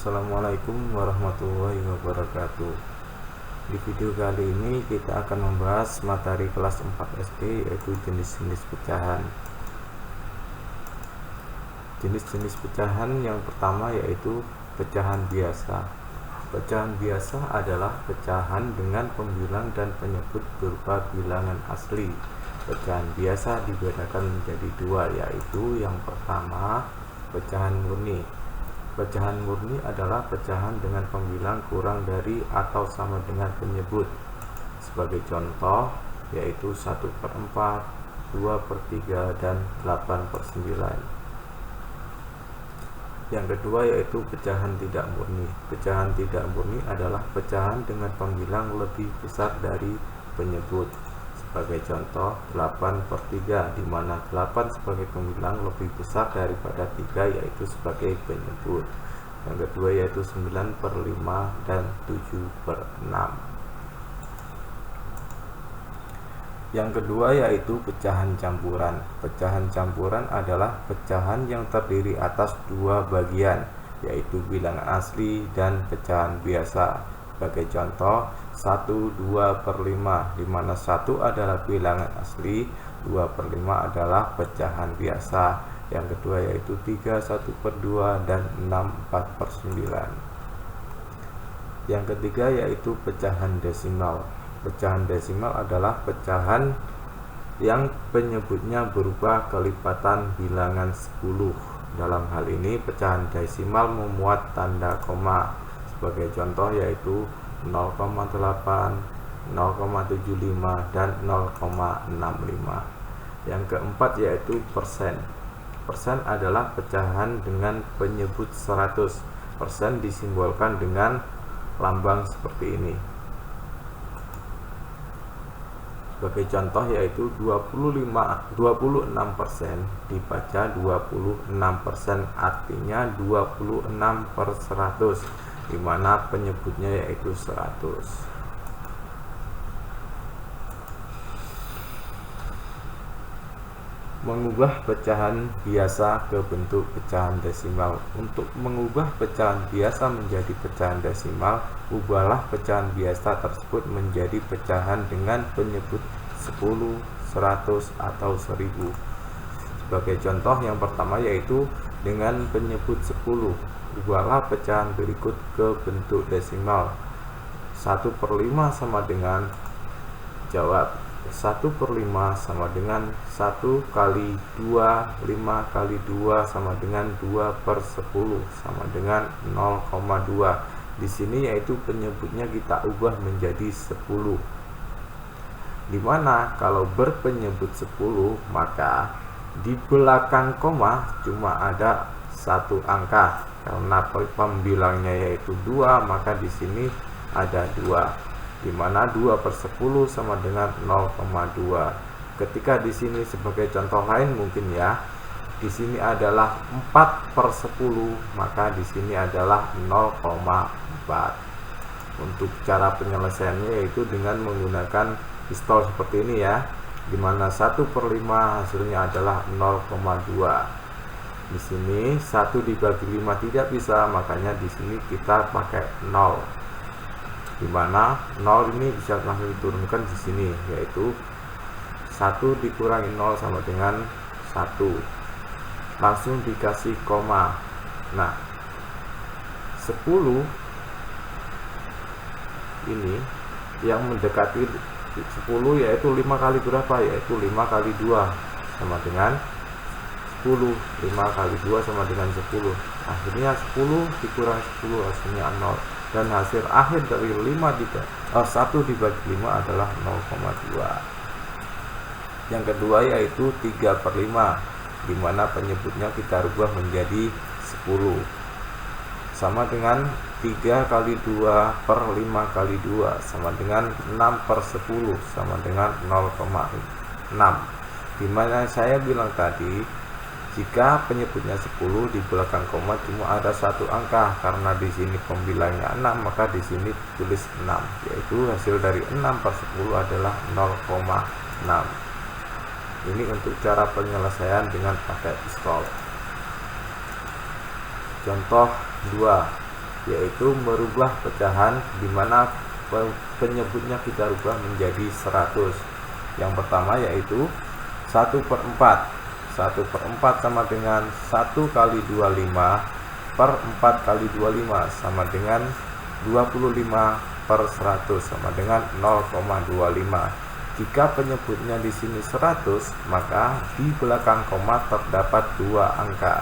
Assalamualaikum warahmatullahi wabarakatuh. Di video kali ini kita akan membahas materi kelas 4 SD, yaitu jenis-jenis pecahan. Jenis-jenis pecahan yang pertama yaitu pecahan biasa. Pecahan biasa adalah pecahan dengan pembilang dan penyebut berupa bilangan asli. Pecahan biasa dibedakan menjadi dua, yaitu yang pertama pecahan murni. Pecahan murni adalah pecahan dengan pembilang kurang dari atau sama dengan penyebut. Sebagai contoh yaitu 1/4, 2/3, dan 8/9. Yang kedua yaitu pecahan tidak murni. Pecahan tidak murni adalah pecahan dengan pembilang lebih besar dari penyebut. Sebagai contoh 8/3, di mana 8 sebagai pembilang lebih besar daripada 3, yaitu sebagai penyebut. Yang kedua yaitu 9/5 dan 7/6. Yang kedua yaitu pecahan campuran. Pecahan campuran adalah pecahan yang terdiri atas dua bagian, yaitu bilangan asli dan pecahan biasa. Sebagai contoh 1 2/5, di mana 1 adalah bilangan asli, 2/5 adalah pecahan biasa. Yang kedua yaitu 3 1/2 dan 6 4/9. Yang ketiga yaitu pecahan desimal. Pecahan desimal adalah pecahan yang penyebutnya berupa kelipatan bilangan 10. Dalam hal ini pecahan desimal memuat tanda koma. Sebagai contoh yaitu 0,8, 0,75, dan 0,65. Yang keempat yaitu persen. Persen adalah pecahan dengan penyebut 100. Persen disimbolkan dengan lambang seperti ini. Sebagai contoh yaitu 26% dibaca 26%, artinya 26/100, di mana penyebutnya yaitu 100. Mengubah pecahan biasa ke bentuk pecahan desimal. Untuk mengubah pecahan biasa menjadi pecahan desimal, ubahlah pecahan biasa tersebut menjadi pecahan dengan penyebut 10, 100, atau 1000. Sebagai contoh yang pertama yaitu dengan penyebut 10, ubahlah pecahan berikut ke bentuk desimal. 1/5 sama dengan, jawab, 1/5 sama dengan 1 kali 2, 5 kali 2 sama dengan 2/10 sama dengan 0,2. Di sini yaitu penyebutnya kita ubah menjadi 10. Dimana kalau berpenyebut 10, maka di belakang koma cuma ada satu angka. Karena pembilangnya yaitu 2, maka di sini ada 2. Di mana 2/10 sama dengan 0,2. Ketika di sini sebagai contoh lain mungkin ya, di sini adalah 4/10, maka di sini adalah 0,4. Untuk cara penyelesaiannya yaitu dengan menggunakan pistol seperti ini ya, di mana 1/5 hasilnya adalah 0,2. Di sini 1 dibagi 5 tidak bisa, makanya di sini kita pakai 0. Di mana 0 ini bisa langsung diturunkan di sini, yaitu 1 dikurangi 0 sama dengan 1. Langsung dikasih koma. Nah, 10 ini yang mendekati 10 yaitu 5 kali berapa? Yaitu 5 kali 2 sama dengan 10. 5 kali 2 sama dengan 10. Akhirnya 10 dikurangi 10 hasilnya 0. Dan hasil akhir dari 1 dibagi 5 adalah 0,2. Yang kedua yaitu 3/5, di mana penyebutnya kita rubah menjadi 10. Sama dengan 3 kali 2 per 5 kali 2 sama dengan 6/10 sama dengan 0,6. Dimana saya bilang tadi, jika penyebutnya 10 di belakang koma cuma ada satu angka, karena di sini pembilangnya 6, maka di sini tulis 6, yaitu hasil dari 6/10 adalah 0,6. Ini untuk cara penyelesaian dengan pakai pistol. Contoh 2, yaitu merubah pecahan di mana penyebutnya kita rubah menjadi 100. Yang pertama yaitu 1/4. 1/4 sama dengan 1 kali 25 per 4 kali 25 sama dengan 25/100 sama dengan 0,25. Jika penyebutnya di sini 100, maka di belakang koma terdapat 2 angka.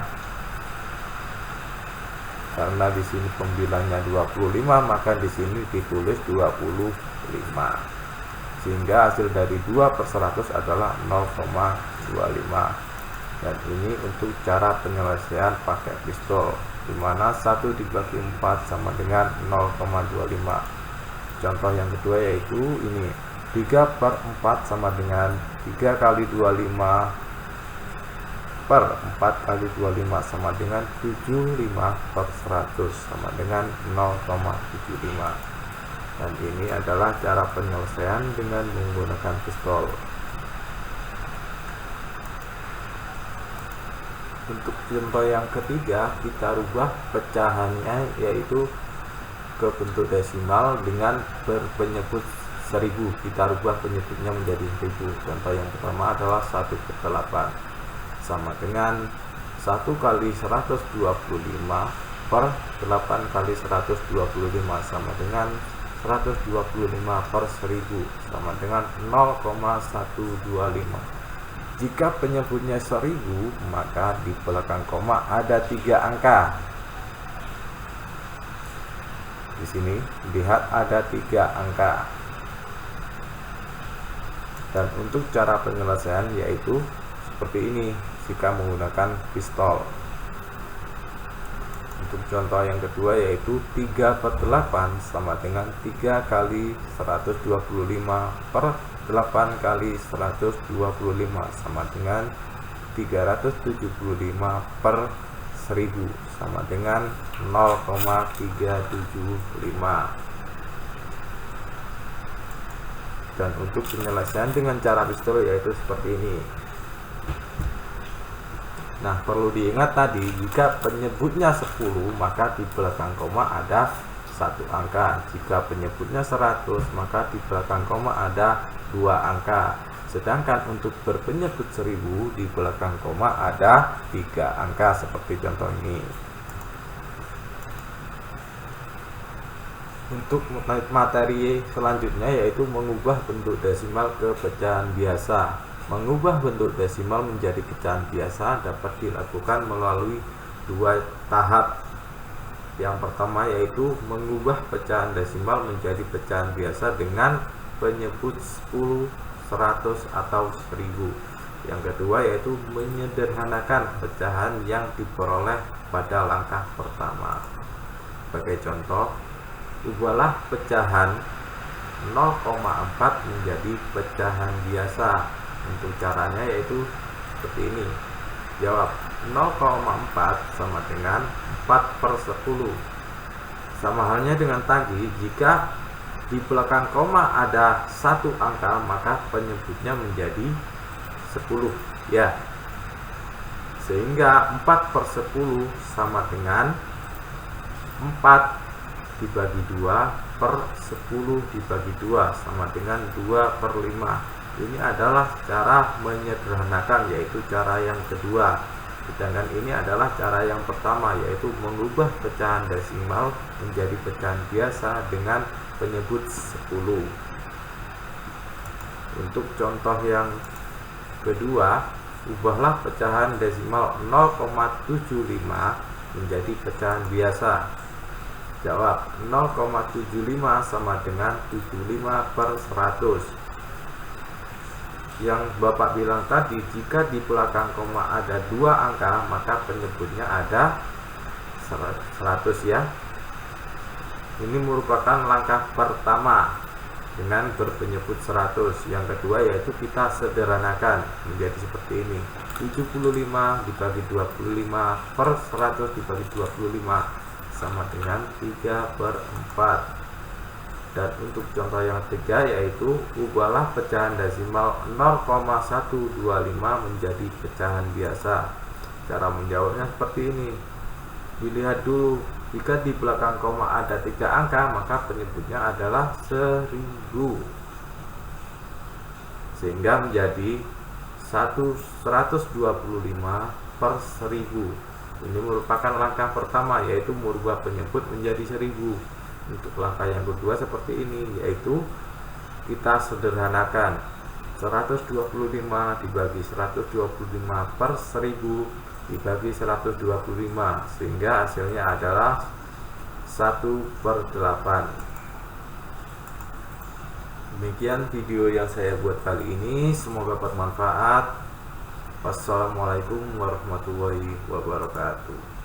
Karena di sini pembilangnya 25, maka di sini ditulis 25. Sehingga hasil dari 2/100 adalah 0,25. Dan ini untuk cara penyelesaian pakai pistol, di mana 1 dibagi 4 sama dengan 0,25. Contoh yang kedua yaitu ini, 3/4 sama dengan 3 kali 25 per 4 kali 25 sama dengan 75/100 sama dengan 0,75. Dan ini adalah cara penyelesaian dengan menggunakan pistol. Untuk contoh yang ketiga, kita rubah pecahannya yaitu ke bentuk desimal dengan berpenyebut 1000. Kita rubah penyebutnya menjadi 1000. Contoh yang pertama adalah 1/8 sama dengan 1 kali 125 per 8 kali 125 sama dengan 125/1000 sama dengan 0,125. Jika penyebutnya 1000, maka di belakang koma ada 3 angka. Di sini lihat ada 3 angka. Dan untuk cara penyelesaian yaitu seperti ini jika menggunakan pistol. Untuk contoh yang kedua yaitu 3/8 sama dengan 3 kali 125 per 8 kali 125 sama dengan 375/1000 sama dengan 0,375. Dan untuk penyelesaian dengan cara pistol yaitu seperti ini. Nah, perlu diingat tadi, jika penyebutnya 10, maka di belakang koma ada 1 angka. Jika penyebutnya 100, maka di belakang koma ada 2 angka. Sedangkan untuk berpenyebut 1000, di belakang koma ada 3 angka seperti contoh ini. Untuk materi selanjutnya yaitu mengubah bentuk desimal ke pecahan biasa. Mengubah bentuk desimal menjadi pecahan biasa dapat dilakukan melalui 2 tahap. Yang pertama yaitu mengubah pecahan desimal menjadi pecahan biasa dengan penyebut 10, 100 atau 1000. Yang kedua yaitu menyederhanakan pecahan yang diperoleh pada langkah pertama. Sebagai contoh, ubahlah pecahan 0,4 menjadi pecahan biasa. Untuk caranya yaitu seperti ini. Jawab 0,4 sama dengan 4/10. Sama halnya dengan tadi, jika di belakang koma ada 1 angka, maka penyebutnya menjadi 10 ya. Sehingga 4/10 sama dengan 4 dibagi 2 per 10 dibagi 2 sama dengan 2/5. Ini adalah cara menyederhanakan, yaitu cara yang kedua. Sedangkan ini adalah cara yang pertama, yaitu mengubah pecahan desimal menjadi pecahan biasa dengan penyebut 10. Untuk contoh yang kedua, ubahlah pecahan desimal 0,75 menjadi pecahan biasa. Jawab 0,75 sama dengan 75/100. Yang Bapak bilang tadi, jika di belakang koma ada 2 angka, maka penyebutnya ada 100 ya. Ini merupakan langkah pertama dengan berpenyebut 100. Yang kedua yaitu kita sederhanakan menjadi seperti ini. 75 dibagi 25 per 100 dibagi 25 sama dengan 3/4. Dan untuk contoh yang ketiga yaitu ubahlah pecahan desimal 0,125 menjadi pecahan biasa. Cara menjawabnya seperti ini. Dilihat dulu, jika di belakang koma ada 3 angka, maka penyebutnya adalah 1000, sehingga menjadi 125 per 1000. Ini merupakan langkah pertama, yaitu merubah penyebut menjadi 1000. Untuk langkah yang kedua seperti ini, yaitu kita sederhanakan 125 dibagi 125 per 1000 dibagi 125, sehingga hasilnya adalah 1/8. Demikian video yang saya buat kali ini, semoga bermanfaat. Wassalamualaikum warahmatullahi wabarakatuh.